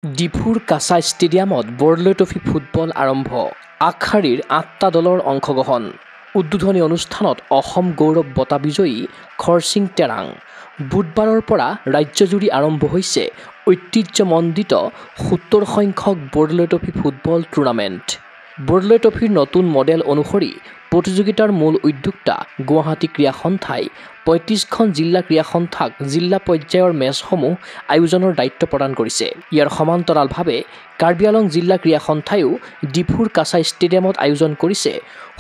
ডিফুৰ কাছা ষ্টেডিয়ামত বৰদলৈ ট্ৰফী ফুটবল আৰম্ভ। আগশাৰীৰ 8টা দলৰ অংশগ্ৰহণ। উদ্বোধনী অনুষ্ঠানত অসম গৌৰৱ বঁটা বিজয়ী খৰচিং তেৰাং। বুধবাৰৰ পৰা ৰাজ্যজুৰি আৰম্ভ হৈছে ঐতিহ্যমণ্ডিত ৭০ সংখ্যক Bordoloi trophy football tournament. Bordoloi ট্ৰফীৰ নতুন মডেল অনুসৰি প্ৰতিযোগিতাৰ মূল উদ্যোক্তা গুৱাহাটী ক্ৰীড়া সন্থাই ৩৫খন জিলা ক্ৰীড়া সন্থাক জিলা পৰ্যায়ৰ মেচসমূহ আয়োজনৰ দায়িত্ব প্ৰদান কৰিছে। ইয়াৰ সমান্তৰালভাৱে কাৰ্বি আংলং জিলা ক্ৰীড়া সন্থাইও ডিফুৰ কাছা ষ্টেডিয়ামত আয়োজন কৰিছে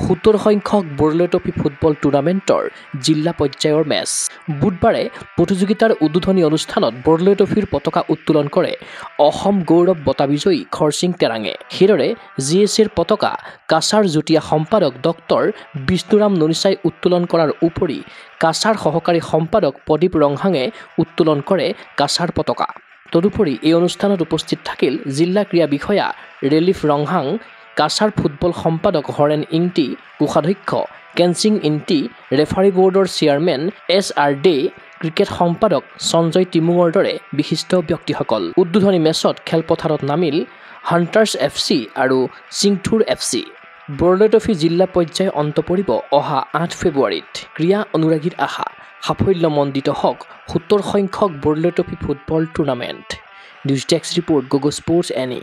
৭০ সংখ্যক বৰদলৈ ট্ৰফী ফুটবল টুৰ্ণামেণ্টৰ জিলা পৰ্যায়ৰ মেচ। বুধবাৰে প্ৰতিযোগিতাৰ উদ্বোধনী অনুষ্ঠানত বৰদলৈ ট্ৰফীৰ পতাকা উত্তোলন কৰে অসম গৌৰৱ বঁটা বিজয়ী খৰচিং তেৰাঙে। সেইদৰে GSAৰ পতাকা কাছাৰ যুটীয়া সম্পাদক ডক্টৰ বিষ্ণুৰাম ননিচাই উত্তোলন কৰাৰ উপৰি কাছাৰ সহকাৰী সম্পাদক প্ৰদীপ ৰংহাঙে উত্তোলন কৰে কাছাৰ পতাকা। তদুপৰি এই অনুষ্ঠানত উপস্থিত থাকিল জিলা ক্ৰীড়া বিষয়া ৰেলিফ ৰংহাং, কাছাৰ ফুটবল সম্পাদক হৰেণ ইংতি, কোষাধ্যক্ষ কেনচিং ইংতি, ৰেফাৰী বোৰ্ডৰ চেয়াৰমেন SR দে, ক্ৰিকেট সম্পাদক সঞ্জয় টিমুঙৰ দৰে বিশিষ্ট ব্যক্তিসকল। উদ্বোধনী মেচত খেলপথাৰত নামিল হাণ্টাৰ্ছ FC আৰু চিংথুৰ FC। বৰদলৈ ট্ৰফী জিলা পৰ্যায় অন্ত পৰিব অহা 8 ফেব্ৰুৱাৰীত। ক্ৰীড়া অনুৰাগীৰ আশা সাফল্যমণ্ডিত হওক ৭০ সংখ্যক Bordoloi trophy football tournament. News desk report, গোগো স্পৰ্টছ এনি।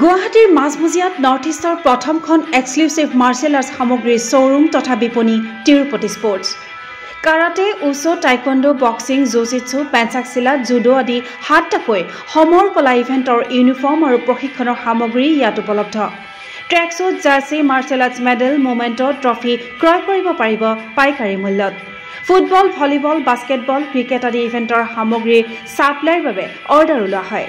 গুৱাহাটীৰ মাজমজিয়াত নৰ্থ ইষ্টৰ প্ৰথমখন এক্সক্লুচিভ মাৰ্চেল আৰ্টছ সামগ্ৰীৰ শ্ব'ৰুম তথা বিপণী Tirupati sports. Karate, wushu, taekwondo, boxing, jujitsu, pencak silat, judo আদি 7টাকৈ সমৰ কলা ইভেণ্টৰ ইউনিফৰ্ম আৰু প্ৰশিক্ষণৰ সামগ্ৰী ইয়াত উপলব্ধ। Tracksuit, jersey, martial arts medal, memento, trophy ক্ৰয় কৰিব পাৰিব পাইকাৰী মূল্যত। ফুটবল, ভলীবল, বাস্কেটবল, ক্ৰিকেট আদি ইভেণ্টৰ সামগ্ৰীৰ ছাপ্লাইৰ বাবে অৰ্ডাৰ ওলোৱা হয়।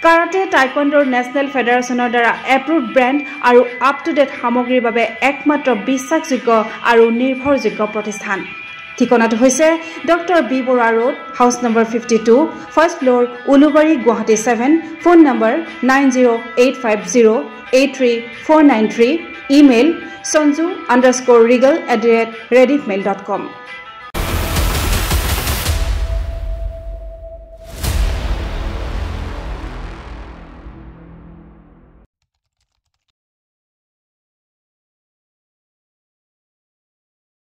কাৰাটে, টাইকোৱাণ্ডোৰ নেশ্যনেল ফেডাৰেশ্যনৰ দ্বাৰা এপ্ৰুভড ব্ৰেণ্ড আৰু আপ টু ডেট সামগ্ৰীৰ বাবে একমাত্ৰ বিশ্বাসযোগ্য আৰু নিৰ্ভৰযোগ্য প্ৰতিষ্ঠান। ঠিকনাটো হৈছে doctor B Barua road, house number 52, first floor, Ulubari, Guwahati 7। Phone number 9085083493। Email sanju_regal@rediffmail.com।